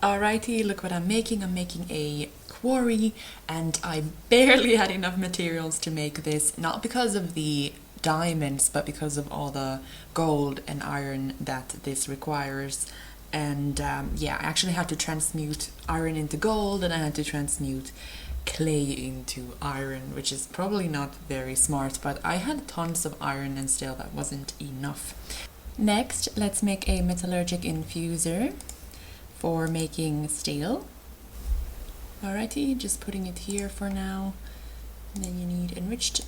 Alrighty, look what I'm making. I'm making a quarry, and I barely had enough materials to make this, not because of the diamonds, but because of all the gold and iron that this requires. And yeah, I actually had to transmute iron into gold, and I had to transmute clay into iron, which is probably not very smart, but I had tons of iron and still that wasn't enough. Next, let's make a metallurgic infuser for making steel. Alrighty, just putting it here for now. And then you need enriched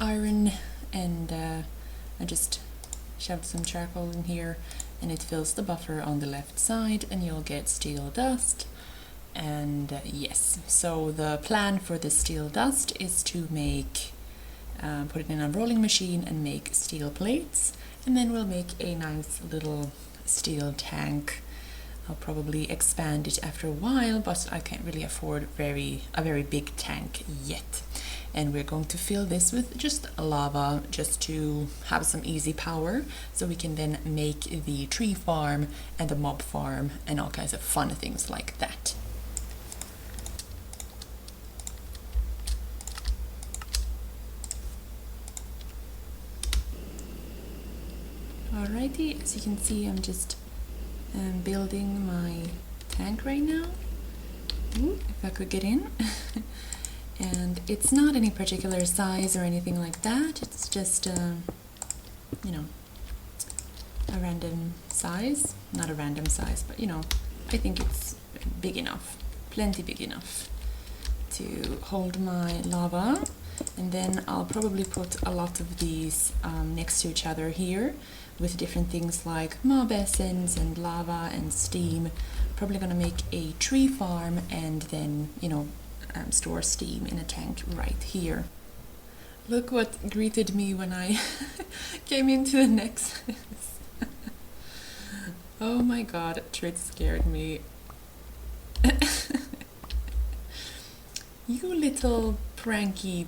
iron, and I just shoved some charcoal in here, and it fills the buffer on the left side, and you'll get steel dust. And yes, so the plan for the steel dust is to make, put it in a rolling machine and make steel plates, and then we'll make a nice little steel tank. I'll probably expand it after a while, but I can't really afford a very big tank yet. And we're going to fill this with just lava, just to have some easy power, so we can then make the tree farm and the mob farm and all kinds of fun things like that. Alrighty, as you can see, I'm just building my tank right now. Ooh, if I could get in. And it's not any particular size or anything like that. It's just, you know, a random size. Not a random size, but you know, I think it's big enough, plenty big enough to hold my lava. And then I'll probably put a lot of these next to each other here with different things like mob essence and lava and steam. Probably gonna make a tree farm and then, you know, store steam in a tank right here. Look what greeted me when I came into the Nexus. Oh my god, Trit scared me. You little pranky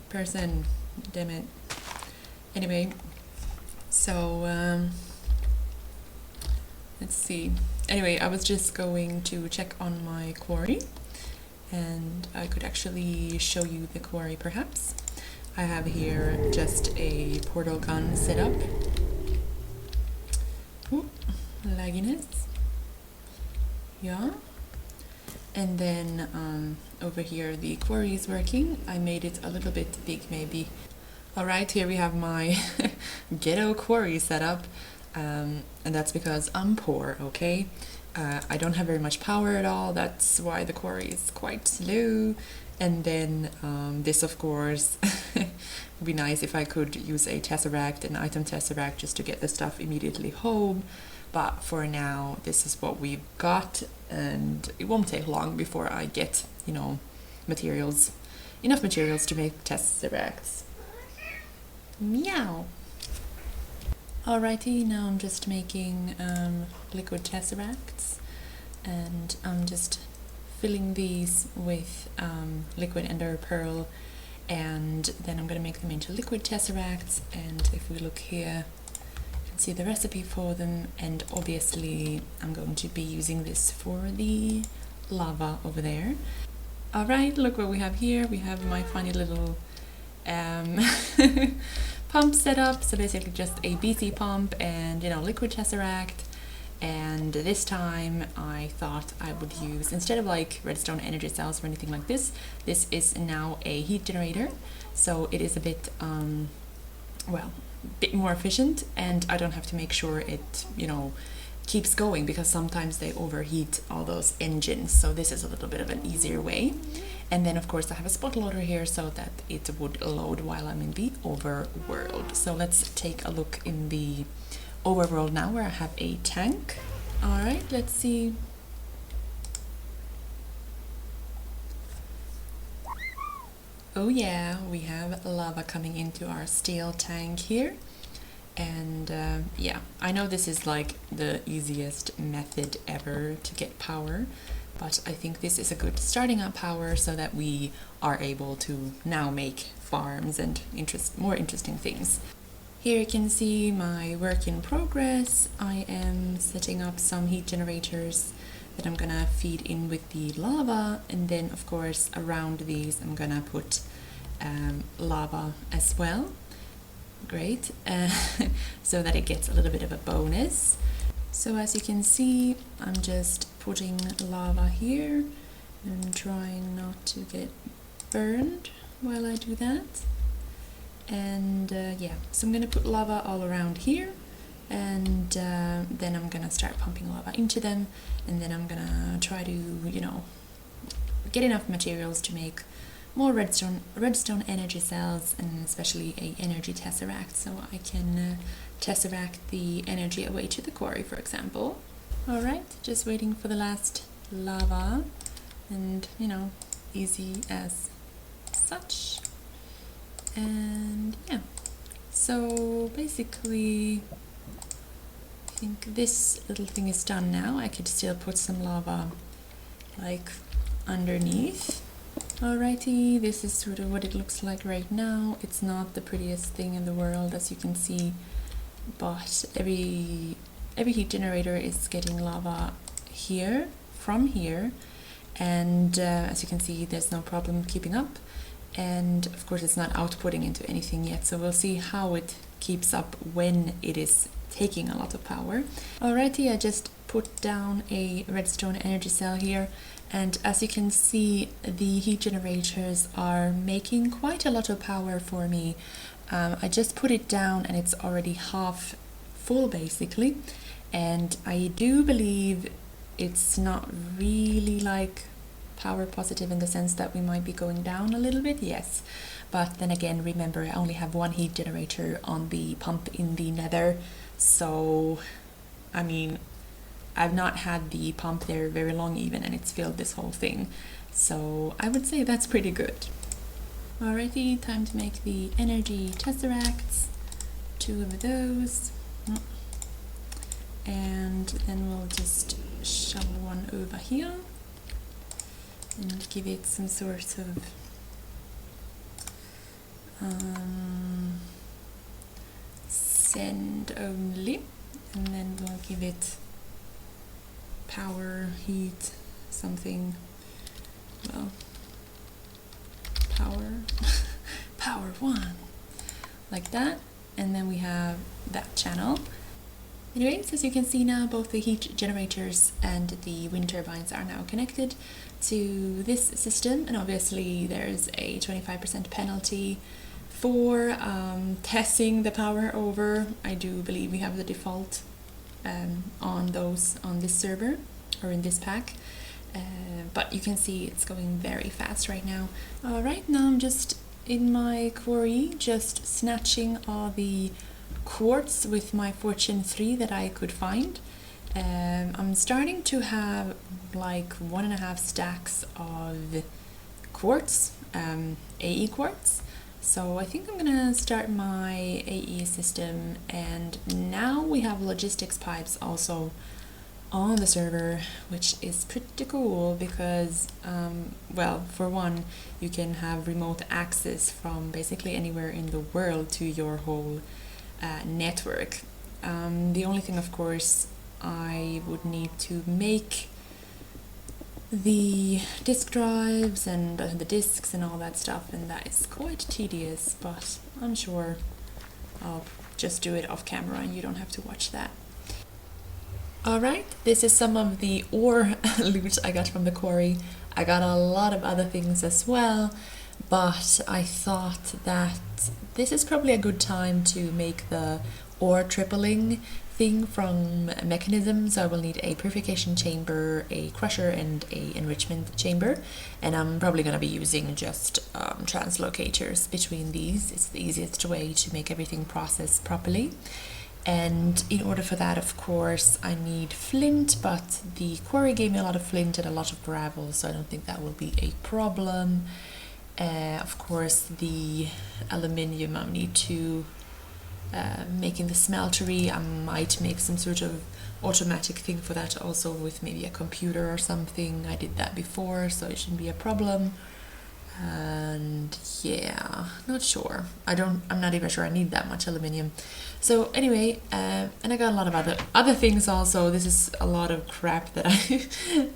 person, damn it. Anyway, so let's see. Anyway, I was just going to check on my quarry, and I could actually show you the quarry perhaps. I have here just a portal gun set up. Ooh, lagginess. Yeah. And then over here the quarry is working. I made it a little bit big maybe. Alright, here we have my ghetto quarry set up, and that's because I'm poor, okay? I don't have very much power at all, that's why the quarry is quite slow. And then this, of course, would be nice if I could use a tesseract, an item tesseract, just to get the stuff immediately home. But for now, this is what we've got, and it won't take long before I get, you know, materials, enough materials to make tesseracts. Meow. Alrighty, now I'm just making liquid tesseracts, and I'm just filling these with liquid ender pearl, and then I'm going to make them into liquid tesseracts. And if we look here, you can see the recipe for them, and obviously I'm going to be using this for the lava over there. Alright, look what we have here. We have my funny little pump set up, so basically just a BC pump and, you know, liquid tesseract. And this time I thought I would use, instead of like redstone energy cells or anything like this, this is now a heat generator, so it is a bit well, a bit more efficient, and I don't have to make sure it, you know, keeps going, because sometimes they overheat all those engines, so this is a little bit of an easier way. And then of course I have a spot loader here so that it would load while I'm in the overworld. So let's take a look in the overworld now, where I have a tank. Alright, let's see. Oh yeah, we have lava coming into our steel tank here. And yeah, I know this is like the easiest method ever to get power, but I think this is a good starting up power so that we are able to now make farms and more interesting things. Here you can see my work in progress. I am setting up some heat generators that I'm gonna feed in with the lava, and then of course around these I'm gonna put lava as well. Great, so that it gets a little bit of a bonus. So as you can see, I'm just putting lava here and trying not to get burned while I do that. And yeah, so I'm gonna put lava all around here, and then I'm gonna start pumping lava into them, and then I'm gonna try to, you know, get enough materials to make more redstone energy cells, and especially a energy tesseract, so I can tesseract the energy away to the quarry, for example. All right, just waiting for the last lava, and you know, easy as such. And yeah, so basically I think this little thing is done now. I could still put some lava like underneath. Alrighty, this is sort of what it looks like right now. It's not the prettiest thing in the world, as you can see, but every heat generator is getting lava here, from here, and as you can see, there's no problem keeping up. And of course it's not outputting into anything yet, so we'll see how it keeps up when it is taking a lot of power. Alrighty, I just put down a redstone energy cell here, and as you can see, the heat generators are making quite a lot of power for me. I just put it down and it's already half full basically, and I do believe it's not really like power positive in the sense that we might be going down a little bit, yes, but then again, remember, I only have one heat generator on the pump in the nether, so I mean, I've not had the pump there very long even, and it's filled this whole thing, so I would say that's pretty good. Alrighty, time to make the energy tesseracts, 2 of those, and then we'll just shove one over here and give it some sort of send only, and then we'll give it power, heat, something, well, power power 1, like that, and then we have that channel. Anyways, as you can see now, both the heat generators and the wind turbines are now connected to this system, and obviously there's a 25% penalty for testing the power over. I do believe we have the default on this server or in this pack, but you can see it's going very fast right now. Alright, now I'm just in my quarry, just snatching all the quartz with my fortune 3 that I could find. I'm starting to have like 1.5 stacks of quartz, AE quartz, so I think I'm gonna start my AE system. And now we have logistics pipes also on the server, which is pretty cool because well, for one, you can have remote access from basically anywhere in the world to your whole network. The only thing, of course, I would need to make the disk drives and the disks and all that stuff, and that is quite tedious, but I'm sure I'll just do it off camera and you don't have to watch that. Alright, this is some of the ore loot I got from the quarry. I got a lot of other things as well, but I thought that this is probably a good time to make the ore tripling thing from Mekanism. So I will need a purification chamber, a crusher, and a enrichment chamber, and I'm probably going to be using just translocators between these. It's the easiest way to make everything process properly. And in order for that, of course, I need flint, but the quarry gave me a lot of flint and a lot of gravel, so I don't think that will be a problem. Of course, the aluminium I need to make in the smeltery. I might make some sort of automatic thing for that also, with maybe a computer or something. I did that before, so it shouldn't be a problem. And yeah, not sure. I'm not even sure I need that much aluminium. So anyway, and I got a lot of other things also. This is a lot of crap that I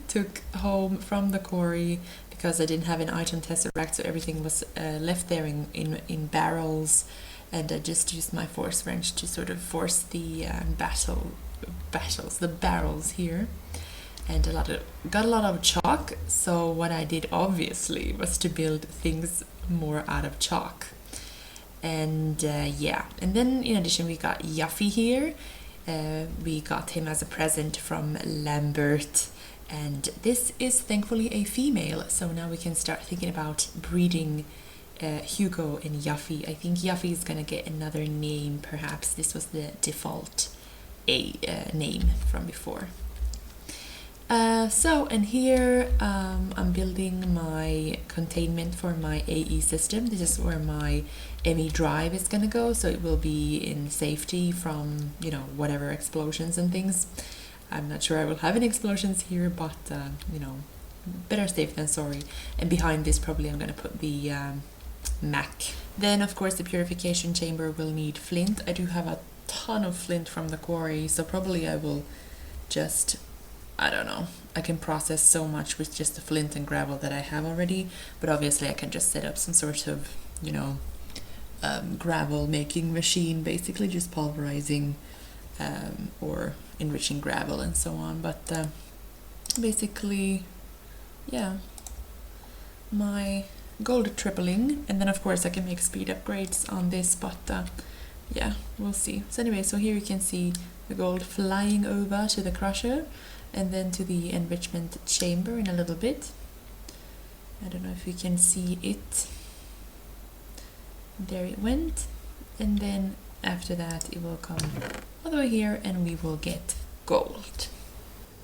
took home from the quarry because I didn't have an item tesseract, so everything was left there in barrels, and I just used my force wrench to sort of force the barrels here. And got a lot of chalk, so what I did obviously was to build things more out of chalk. And yeah, and then in addition we got Yuffie here. We got him as a present from Lambert, and this is thankfully a female, so now we can start thinking about breeding Hugo and Yuffie. I think Yuffie is gonna get another name perhaps. This was the default name from before. And here I'm building my containment for my AE system. This is where my ME drive is gonna go, so it will be in safety from, you know, whatever explosions and things. I'm not sure I will have any explosions here, but you know, better safe than sorry. And behind this probably I'm gonna put the Mac. Then of course the purification chamber will need flint. I do have a ton of flint from the quarry, so probably I will just, I don't know, I can process so much with just the flint and gravel that I have already, but obviously I can just set up some sort of, you know, gravel making machine, basically just pulverizing or enriching gravel and so on. But basically, yeah, my gold tripling, and then of course I can make speed upgrades on this, but yeah, we'll see. So anyway, so here you can see the gold flying over to the crusher and then to the enrichment chamber in a little bit. I don't know if you can see it. There it went, and then after that it will come all the way here and we will get gold.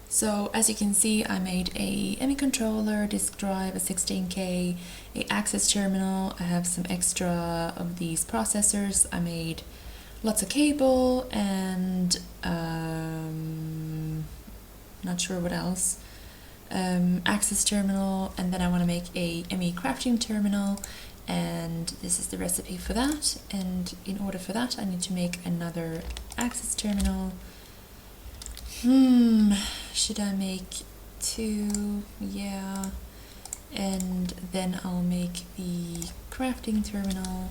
So as you can see, I made a ME controller, disk drive, a 16K, a access terminal. I have some extra of these processors. I made lots of cable and not sure what else. Access terminal, and then I want to make a ME crafting terminal, and this is the recipe for that. And in order for that I need to make another access terminal. Should I make two? Yeah. And then I'll make the crafting terminal.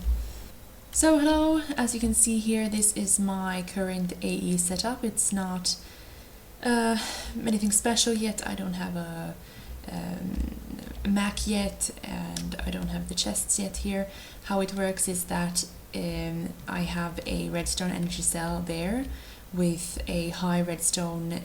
So hello, as you can see here, this is my current AE setup. It's not anything special yet. I don't have a Mac yet, and I don't have the chests yet here. How it works is that I have a redstone energy cell there with a high redstone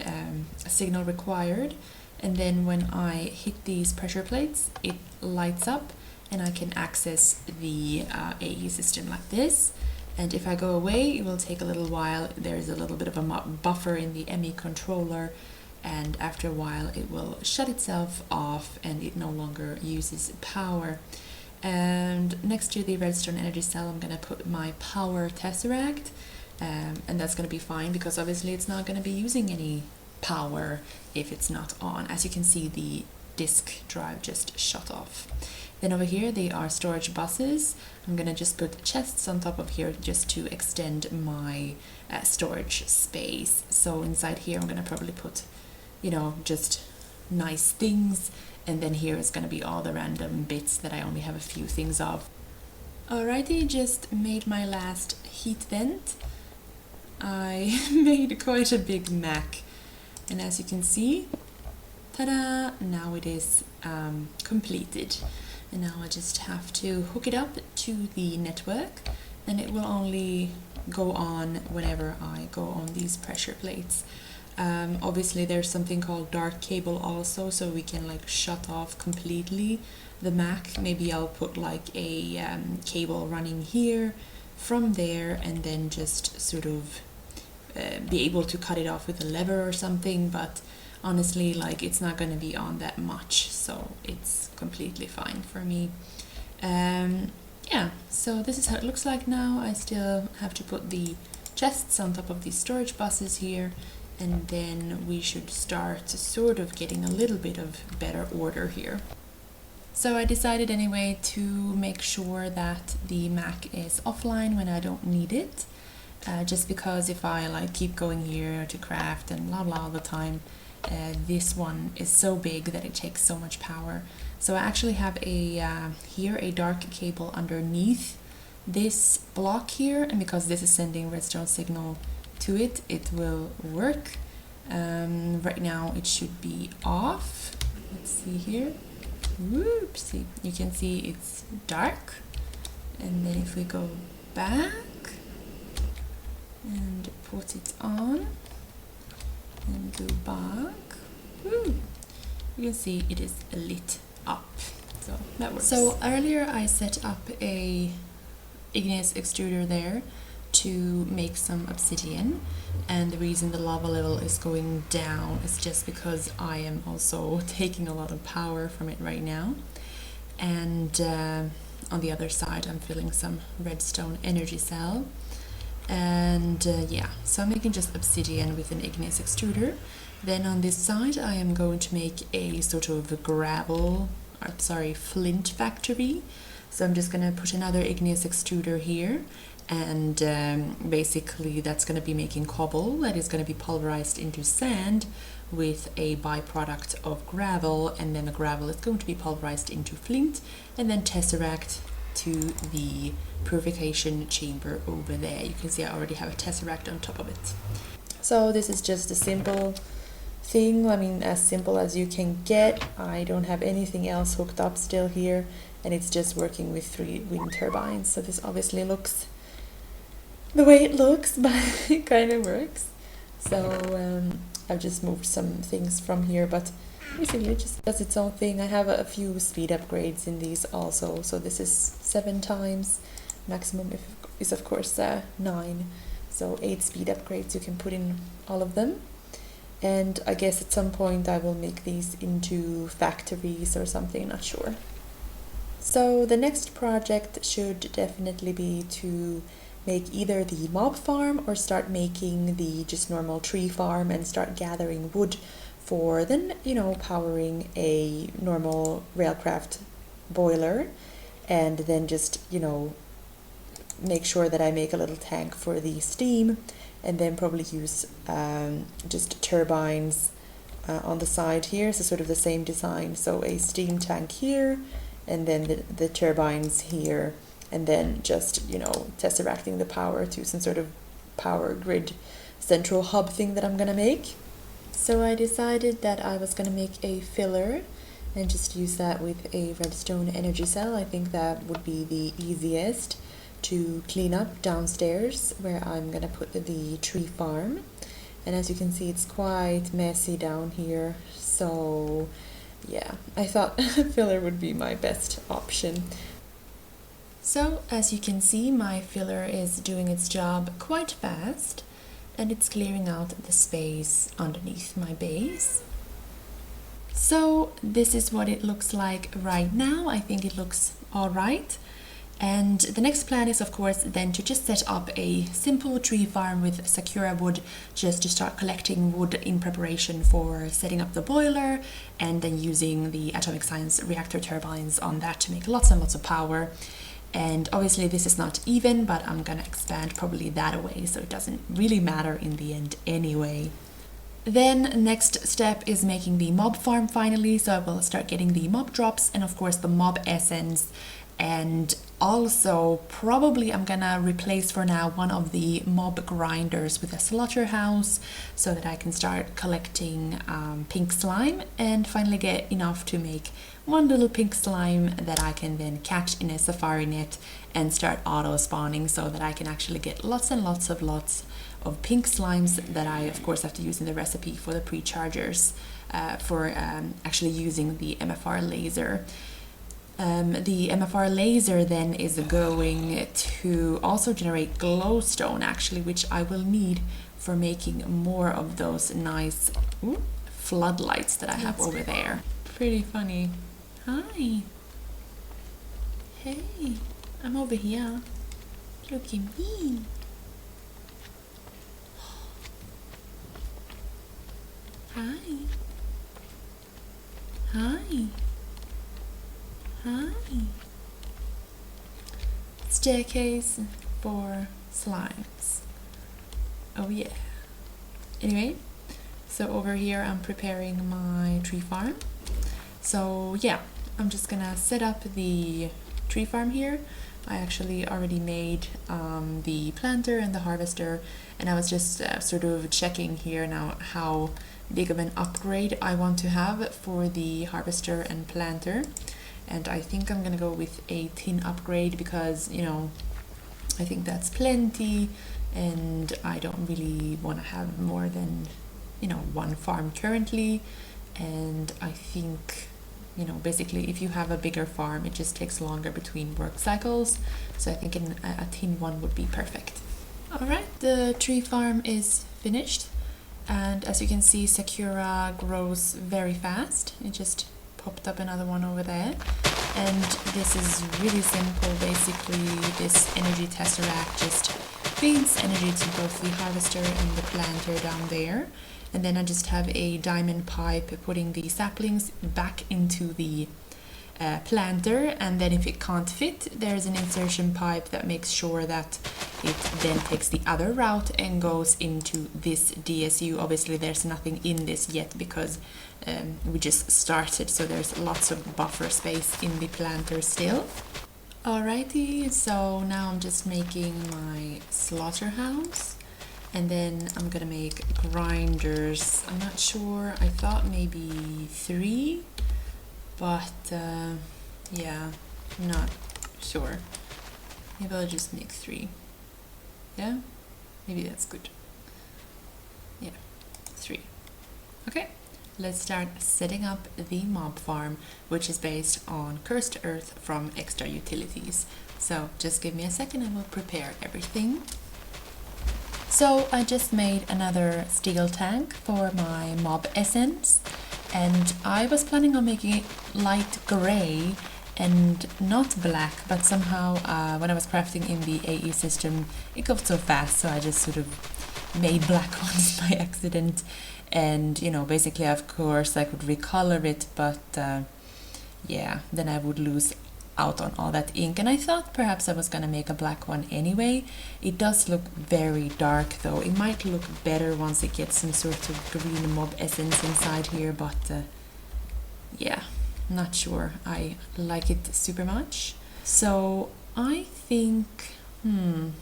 signal required, and then when I hit these pressure plates it lights up and I can access the AE system like this. And if I go away, it will take a little while. There's a little bit of a buffer in the ME controller, and after a while it will shut itself off and it no longer uses power. And next to the redstone energy cell I'm gonna put my power tesseract, and that's gonna be fine because obviously it's not gonna be using any power if it's not on. As you can see, the disk drive just shut off. Then over here they are storage buses. I'm gonna just put chests on top of here just to extend my storage space. So inside here I'm gonna probably put, you know, just nice things, and then here is gonna be all the random bits that I only have a few things of. Alrighty, just made my last heat vent. I made quite a big Mac, and as you can see, ta-da, now it is completed. And now I just have to hook it up to the network, and it will only go on whenever I go on these pressure plates. Obviously there's something called dark cable also, so we can like shut off completely the Mac. Maybe I'll put like a cable running here from there, and then just sort of be able to cut it off with a lever or something, but honestly, like, it's not going to be on that much, so it's completely fine for me. Yeah, so this is how it looks like now. I still have to put the chests on top of these storage buses here, and then we should start sort of getting a little bit of better order here. So I decided anyway to make sure that the Mac is offline when I don't need it. Just because if I like keep going here to craft and blah blah all the time, this one is so big that it takes so much power. So I actually have here a dark cable underneath this block here, and because this is sending redstone signal to it, it will work. Right now it should be off. Let's see here. Whoopsie. You can see it's dark. And then if we go back and put it on and go back, you can see it is lit up. So that works. So earlier I set up a igneous extruder there to make some obsidian, and the reason the lava level is going down is just because I am also taking a lot of power from it right now. And on the other side I'm filling some redstone energy cell, and yeah, so I'm making just obsidian with an igneous extruder. Then on this side I am going to make a sort of a flint factory. So I'm just gonna put another igneous extruder here, and basically that's going to be making cobble that is going to be pulverized into sand with a byproduct of gravel, and then the gravel is going to be pulverized into flint and then tesseract to the purification chamber over there. You can see I already have a tesseract on top of it. So this is just a simple thing, I mean as simple as you can get. I don't have anything else hooked up still here, and it's just working with 3 wind turbines. So this obviously looks the way it looks, but it kind of works. So I've just moved some things from here, but basically it just does its own thing. I have a few speed upgrades in these also. So this is 7 times, maximum is of course 9. So 8 speed upgrades, you can put in all of them. And I guess at some point I will make these into factories or something, not sure. So the next project should definitely be to make either the mob farm or start making the just normal tree farm and start gathering wood for then, you know, powering a normal railcraft boiler, and then just, you know, make sure that I make a little tank for the steam, and then probably use just turbines on the side here, so sort of the same design. So a steam tank here, and then the turbines here, and then just, you know, tesseracting the power to some sort of power grid central hub thing that I'm gonna make. So I decided that I was gonna make a filler and just use that with a redstone energy cell. I think that would be the easiest to clean up downstairs where I'm gonna put the tree farm. And as you can see, it's quite messy down here, so yeah, I thought filler would be my best option. So as you can see, my filler is doing its job quite fast, and it's clearing out the space underneath my base. So this is what it looks like right now. I think it looks all right. And the next plan is of course then to just set up a simple tree farm with Sakura wood, just to start collecting wood in preparation for setting up the boiler, and then using the atomic science reactor turbines on that to make lots and lots of power. And obviously this is not even, but I'm gonna expand probably that away, so it doesn't really matter in the end anyway. Then next step is making the mob farm finally, so I will start getting the mob drops and of course the mob essence. And also probably I'm gonna replace for now one of the mob grinders with a slaughterhouse, so that I can start collecting pink slime and finally get enough to make one little pink slime that I can then catch in a safari net and start auto spawning, so that I can actually get lots and lots of pink slimes that I of course have to use in the recipe for the pre-chargers for actually using the MFR laser. The MFR laser then is going to also generate glowstone actually, which I will need for making more of those nice floodlights that I have over there. Pretty funny. Hi. Hey, I'm over here. Look at me. Hi. Hi. Hi. Staircase for slimes. Oh yeah. Anyway, so over here I'm preparing my tree farm. So yeah, I'm just gonna set up the tree farm here. I actually already made the planter and the harvester, and I was just sort of checking here now how big of an upgrade I want to have for the harvester and planter. And I think I'm gonna go with a tin upgrade because, you know, I think that's plenty, and I don't really want to have more than, you know, one farm currently. And I think, you know, basically if you have a bigger farm, it just takes longer between work cycles. So I think a tin one would be perfect. All right, the tree farm is finished. And as you can see, Sakura grows very fast. It just popped up another one over there. And this is really simple. Basically, this energy tesseract just feeds energy to both the harvester and the planter down there. And then I just have a diamond pipe putting the saplings back into the planter, and then if it can't fit, there's an insertion pipe that makes sure that it then takes the other route and goes into this DSU. Obviously there's nothing in this yet because we just started, so there's lots of buffer space in the planter still. Alrighty, so now I'm just making my slaughterhouse, and then I'm gonna make grinders. I'm not sure, I thought maybe 3, but yeah, I'm not sure. Maybe I'll just make 3. Yeah, maybe that's good. Yeah, 3. Okay, let's start setting up the mob farm, which is based on cursed earth from extra utilities. So just give me a second and we'll prepare everything. So I just made another steel tank for my mob essence, and I was planning on making it light gray and not black, but somehow when I was crafting in the AE system it got so fast, so I just sort of made black ones by accident. And you know, basically of course I could recolor it, but yeah, then I would lose out on all that ink, and I thought perhaps I was gonna make a black one anyway. It does look very dark though. It might look better once it gets some sort of green mob essence inside here, but yeah, not sure I like it super much. So I think I'm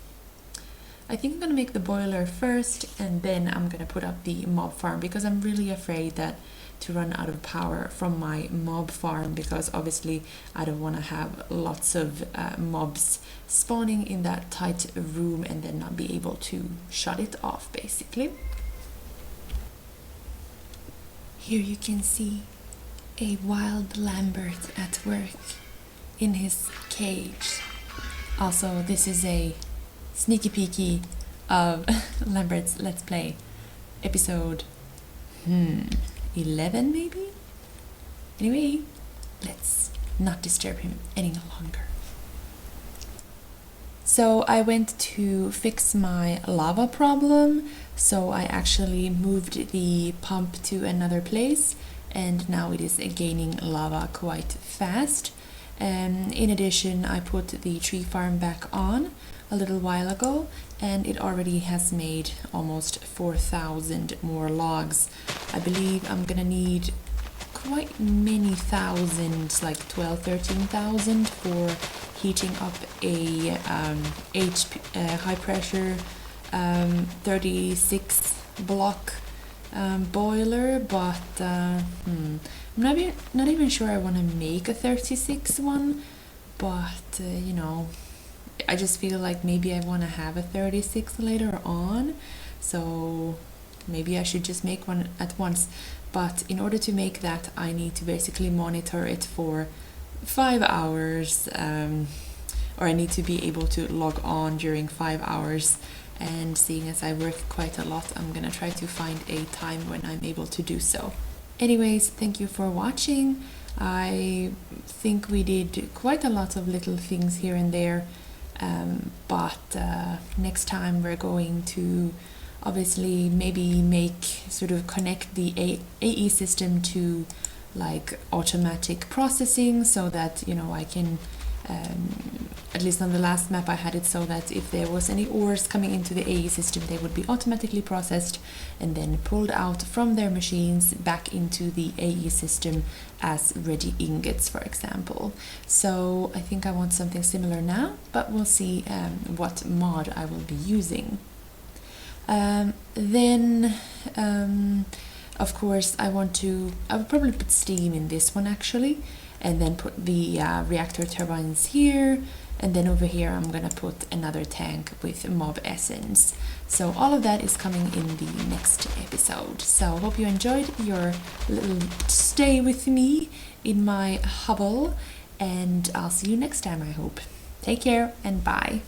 gonna make the boiler first, and then I'm gonna put up the mob farm, because I'm really afraid that to run out of power from my mob farm, because obviously I don't want to have lots of mobs spawning in that tight room and then not be able to shut it off basically. Here you can see a wild Lambert at work in his cage. Also, this is a sneaky peeky of Lambert's Let's Play episode 11 maybe? Anyway, let's not disturb him any longer. So I went to fix my lava problem, so I actually moved the pump to another place, and now it is gaining lava quite fast. In addition, I put the tree farm back on a little while ago, and it already has made almost 4,000 more logs. I believe I'm gonna need quite many thousands, like 13,000 for heating up a high pressure 36 block boiler, but I'm not even sure I want to make a 36 one, but you know, I just feel like maybe I want to have a 36 later on, so maybe I should just make one at once. But in order to make that, I need to basically monitor it for 5 hours, or I need to be able to log on during 5 hours. And seeing as I work quite a lot, I'm gonna try to find a time when I'm able to do so. Anyways, thank you for watching. I think we did quite a lot of little things here and there, but next time we're going to obviously maybe connect the AE system to like automatic processing, so that, you know, I can, at least on the last map I had it so that if there was any ores coming into the AE system, they would be automatically processed and then pulled out from their machines back into the AE system as ready ingots, for example. So I think I want something similar now, but we'll see what mod I will be using. Then of course I would probably put steam in this one actually, and then put the reactor turbines here, and then over here I'm gonna put another tank with mob essence. So all of that is coming in the next episode. So hope you enjoyed your little stay with me in my hovel, and I'll see you next time, I hope. Take care and bye.